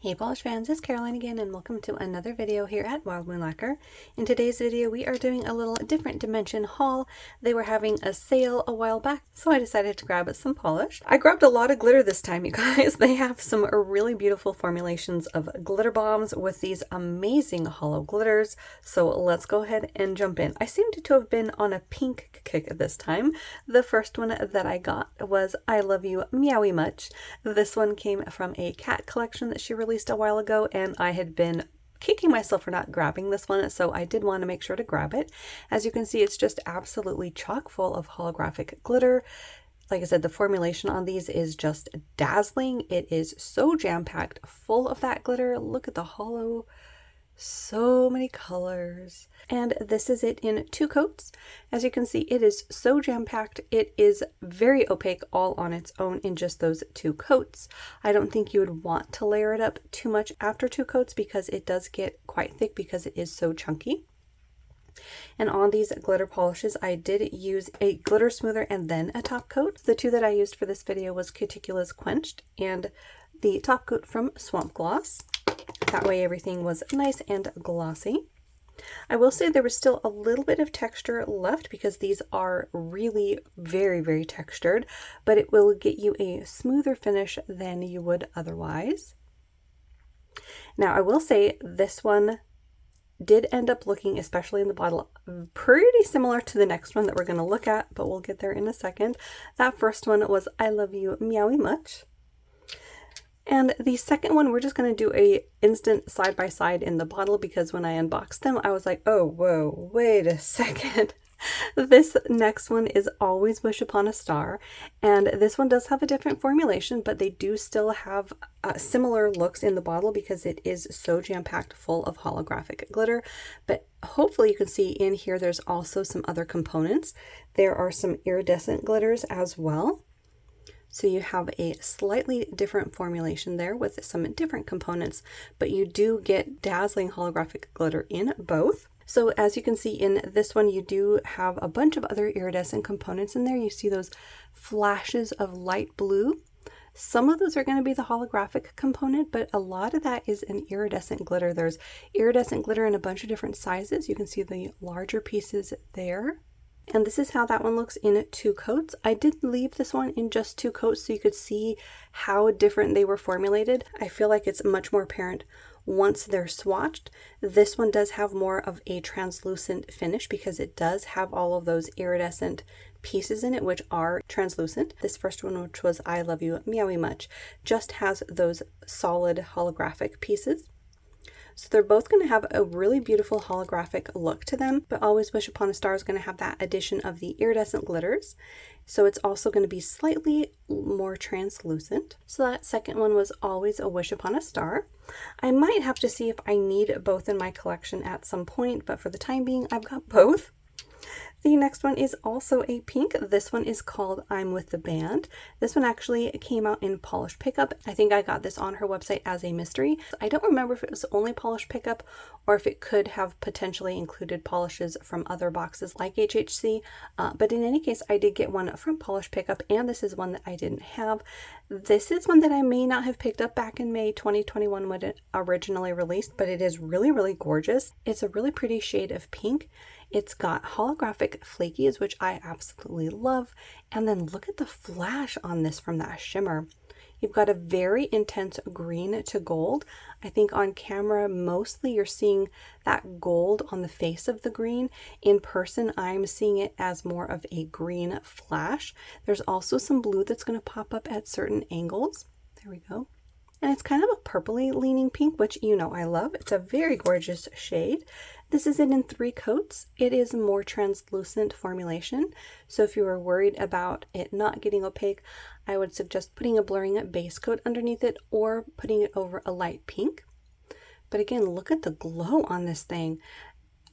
Hey polish fans, it's Caroline again and welcome to another video here at Lacquer. In today's video we are doing a little different dimension haul. They were having a sale a while back, so I decided to grab some polish. I grabbed a lot of glitter this time, you guys. They have some really beautiful formulations of glitter bombs with these amazing hollow glitters, so let's go ahead and jump in. I seem to have been on a pink kick this time. The first one that I got was I Love You Meowie Much. This one came from a cat collection that she released a while ago, and I had been kicking myself for not grabbing this one, so I did want to make sure to grab it. As you can see, it's just absolutely chock full of holographic glitter. Like I said, the formulation on these is just dazzling. It is so jam-packed full of that glitter. Look at the hollow. So many colors. And this is it in 2 coats. As you can see, it is so jam-packed. It is very opaque all on its own in just those 2 coats. I don't think you would want to layer it up too much after 2 coats because it does get quite thick because it is so chunky. And on these glitter polishes, I did use a glitter smoother and then a top coat. The 2 that I used for this video was Cuticula's Quenched and the top coat from Swamp Gloss. That way everything was nice and glossy. I will say there was still a little bit of texture left because these are really very textured, but it will get you a smoother finish than you would otherwise. Now I will say this one did end up looking, especially in the bottle, pretty similar to the next one that we're going to look at, but we'll get there in a second. That first one was I Love You Meowie Much. And the second one, we're just going to do a instant side by side in the bottle because when I unboxed them, I was like, oh, whoa, wait a second. This next one is Always Wish Upon a Star, and this one does have a different formulation, but they do still have similar looks in the bottle because it is so jam-packed full of holographic glitter. But hopefully you can see in here there's also some other components. There are some iridescent glitters as well. So you have a slightly different formulation there with some different components, but you do get dazzling holographic glitter in both. So as you can see in this one, you do have a bunch of other iridescent components in there. You see those flashes of light blue. Some of those are going to be the holographic component, but a lot of that is an iridescent glitter. There's iridescent glitter in a bunch of different sizes. You can see the larger pieces there. And this is how that one looks in 2 coats. I did leave this one in just 2 coats so you could see how different they were formulated. I feel like it's much more apparent once they're swatched. This one does have more of a translucent finish because it does have all of those iridescent pieces in it, which are translucent. This first one, which was I Love You Meowie Much, just has those solid holographic pieces. So they're both going to have a really beautiful holographic look to them, but Always Wish Upon a Star is going to have that addition of the iridescent glitters. So it's also going to be slightly more translucent. So that second one was Always a Wish Upon a Star. I might have to see if I need both in my collection at some point, but for the time being, I've got both. The next one is also a pink. This one is called I'm With the Band. This one actually came out in Polish Pickup. I think I got this on her website as a mystery. I don't remember if it was only Polish Pickup or if it could have potentially included polishes from other boxes like HHC. But in any case, I did get one from Polish Pickup, and this is one that I didn't have. This is one that I may not have picked up back in May 2021 when it originally released, but it is really gorgeous. It's a really pretty shade of pink. It's got holographic flakies, which I absolutely love. And then look at the flash on this from that shimmer. You've got a very intense green to gold. I think on camera, mostly you're seeing that gold on the face of the green. In person, I'm seeing it as more of a green flash. There's also some blue that's going to pop up at certain angles. There we go. And it's kind of a purpley leaning pink, which you know I love. It's a very gorgeous shade. This is in 3 coats. It is more translucent formulation. So if you were worried about it not getting opaque, I would suggest putting a blurring base coat underneath it or putting it over a light pink. But again, look at the glow on this thing.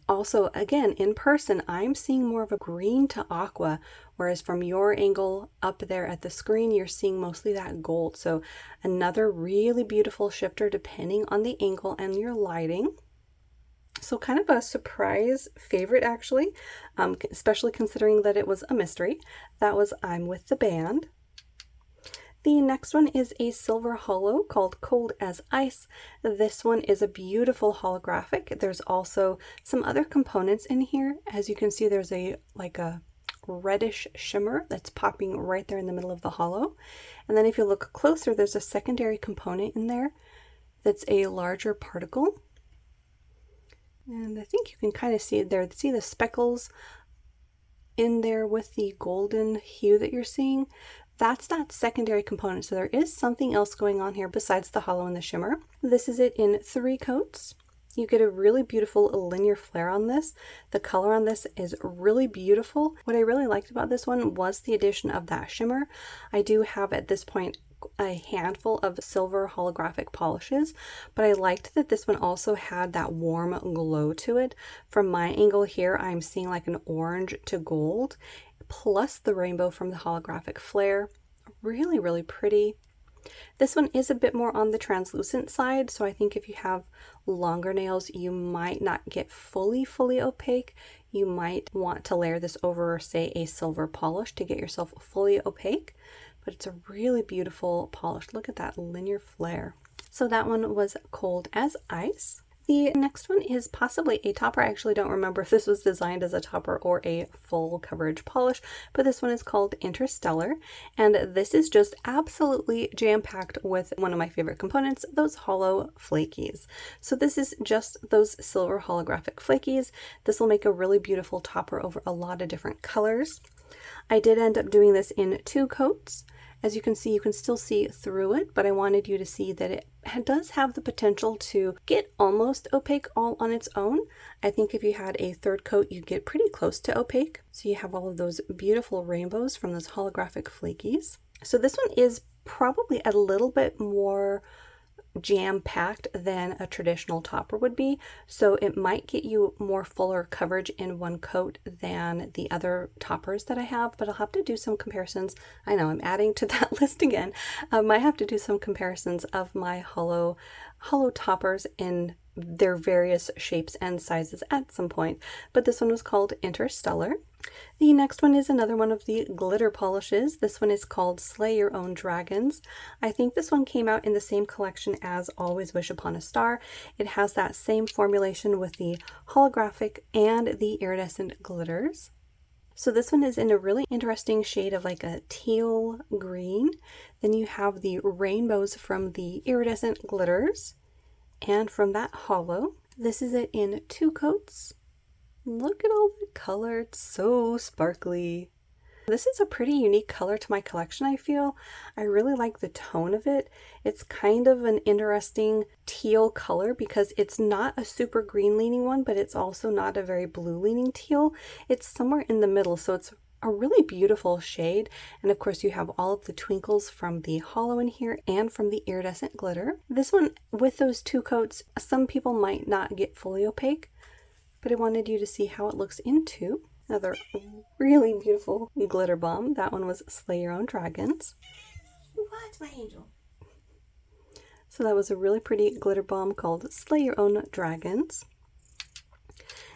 Also, again, in person, I'm seeing more of a green to aqua, whereas from your angle up there at the screen, you're seeing mostly that gold. So another really beautiful shifter depending on the angle and your lighting. So kind of a surprise favorite, actually, especially considering that it was a mystery. That was I'm With the Band. The next one is a silver hollow called Cold as Ice. This one is a beautiful holographic. There's also some other components in here. As you can see, there's a reddish shimmer that's popping right there in the middle of the hollow. And then if you look closer, there's a secondary component in there that's a larger particle. And I think you can kind of see it there. See the speckles in there with the golden hue that you're seeing? That's that secondary component. So there is something else going on here besides the hollow and the shimmer. This is it in 3 coats. You get a really beautiful linear flare on this. The color on this is really beautiful. What I really liked about this one was the addition of that shimmer. I do have at this point a handful of silver holographic polishes, but I liked that this one also had that warm glow to it. From my angle here, I'm seeing like an orange to gold, plus the rainbow from the holographic flare. Really, really pretty. This one is a bit more on the translucent side, so I think if you have longer nails, you might not get fully opaque. You might want to layer this over, say, a silver polish to get yourself fully opaque. But it's a really beautiful polish. Look at that linear flare. So that one was Cold as Ice. The next one is possibly a topper. I actually don't remember if this was designed as a topper or a full coverage polish, but this one is called Interstellar, and this is just absolutely jam-packed with one of my favorite components, those hollow flakies. So this is just those silver holographic flakies. This will make a really beautiful topper over a lot of different colors. I did end up doing this in 2 coats. As you can see, you can still see through it, but I wanted you to see that it does have the potential to get almost opaque all on its own. I think if you had a 3rd coat, you'd get pretty close to opaque. So you have all of those beautiful rainbows from those holographic flakies. So this one is probably a little bit more jam-packed than a traditional topper would be, so it might get you more fuller coverage in 1 coat than the other toppers that I have, but I'll have to do some comparisons. I know I'm adding to that list again. I might have to do some comparisons of my hollow toppers in their various shapes and sizes at some point, but this one was called Interstellar. The next one is another one of the glitter polishes. This one is called Slay Your Own Dragons. I think this one came out in the same collection as Always Wish Upon a Star. It has that same formulation with the holographic and the iridescent glitters. So this one is in a really interesting shade of like a teal green. Then you have the rainbows from the iridescent glitters and from that hollow. This is it in 2 coats. Look at all the color, it's so sparkly. This is a pretty unique color to my collection, I feel. I really like the tone of it. It's kind of an interesting teal color because it's not a super green leaning one, but it's also not a very blue leaning teal. It's somewhere in the middle, so it's a really beautiful shade. And of course you have all of the twinkles from the hollow in here and from the iridescent glitter. This one, with those 2 coats, some people might not get fully opaque, but I wanted you to see how it looks into. Another really beautiful glitter bomb. That one was Slay Your Own Dragons. What, my angel? So that was a really pretty glitter bomb called Slay Your Own Dragons.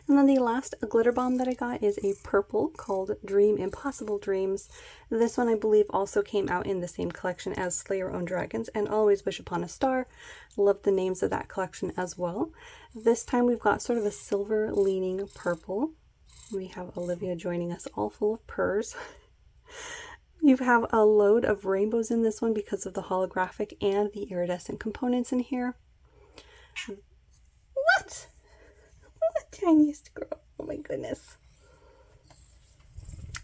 And then the last glitter bomb that I got is a purple called Dream Impossible Dreams. This one I believe also came out in the same collection as Slay Your Own Dragons and Always Wish Upon a Star. Love the names of that collection as well. This time we've got sort of a silver leaning purple. We have Olivia joining us, all full of purrs. You have a load of rainbows in this one because of the holographic and the iridescent components in here. What? Tiniest girl. Oh my goodness.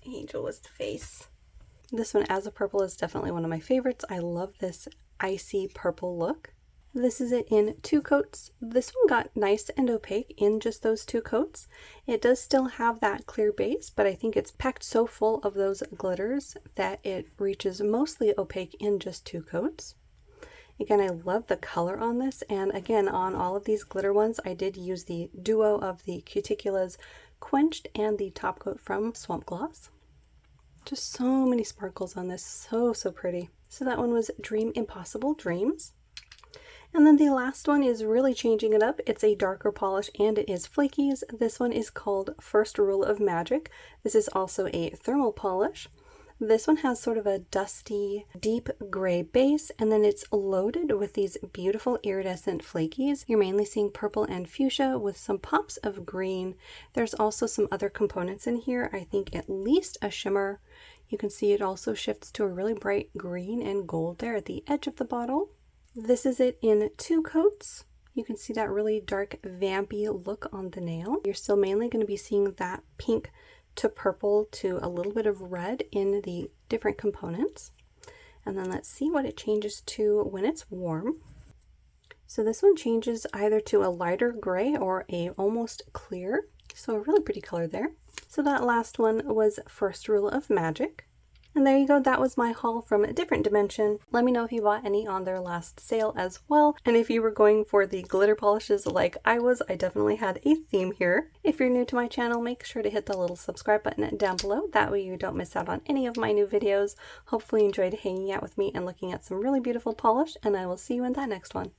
Angel's face. This one as a purple is definitely one of my favorites. I love this icy purple look. This is it in 2 coats. This one got nice and opaque in just those 2 coats. It does still have that clear base, but I think it's packed so full of those glitters that it reaches mostly opaque in just 2 coats. Again, I love the color on this, and again, on all of these glitter ones, I did use the duo of the Cuticulas Quenched and the top coat from Swamp Gloss. Just so many sparkles on this, so pretty. So that one was Dream Impossible Dreams. And then the last one is really changing it up. It's a darker polish and it is flakies. This one is called First Rule of Magic. This is also a thermal polish. This one has sort of a dusty, deep gray base, and then it's loaded with these beautiful iridescent flakies. You're mainly seeing purple and fuchsia with some pops of green. There's also some other components in here. I think at least a shimmer. You can see it also shifts to a really bright green and gold there at the edge of the bottle. This is it in 2 coats. You can see that really dark, vampy look on the nail. You're still mainly going to be seeing that pink to purple to a little bit of red in the different components. And then let's see what it changes to when it's warm. So this one changes either to a lighter gray or a almost clear. So a really pretty color there. So that last one was First Rule of Magic. And there you go, that was my haul from a different dimension. Let me know if you bought any on their last sale as well. And if you were going for the glitter polishes like I was, I definitely had a theme here. If you're new to my channel, make sure to hit the little subscribe button down below. That way you don't miss out on any of my new videos. Hopefully you enjoyed hanging out with me and looking at some really beautiful polish, and I will see you in that next one.